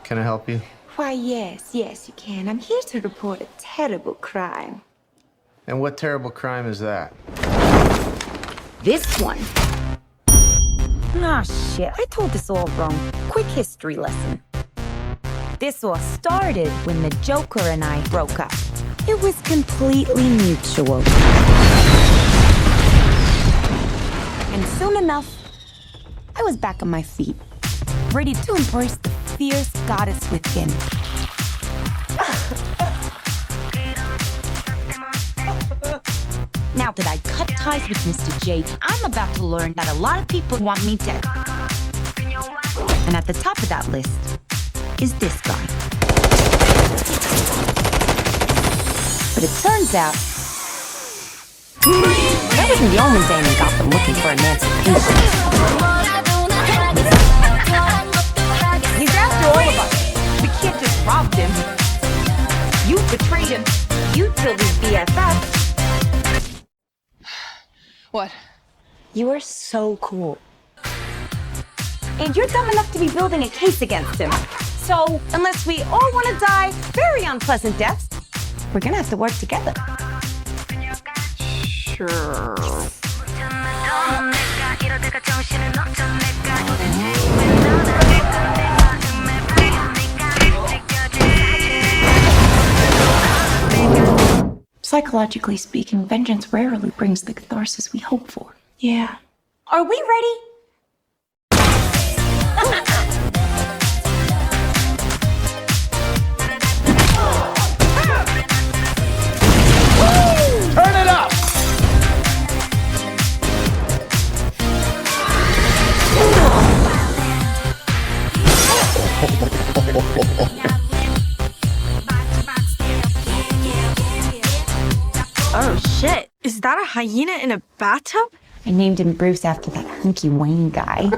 Can I help you? Why, yes, you can. I'm here to report a terrible crime. And what terrible crime is that? This one. Ah, shit. I told this all wrong. Quick history lesson. This all started when the Joker and I broke up. It was completely mutual. And soon enough, I was back on my feet, ready to embrace the fierce goddess within. Now that I cut ties with Mr. J, I'm about to learn that a lot of people want me dead. And at the top of that list is this guy. But it turns out that wasn't the only thing that got them looking for emancipation. He's after all of us. We can't just rob him. You betrayed him. You killed his BFF. What? You are so cool. And you're dumb enough to be building a case against him. So, unless we all want to die very unpleasant deaths, we're gonna have to work together. Sure. Psychologically speaking, vengeance rarely brings the catharsis we hope for. Yeah. Are we ready? Turn it up! Oh shit. Is that a hyena in a bathtub? I named him Bruce after that hunky Wayne guy.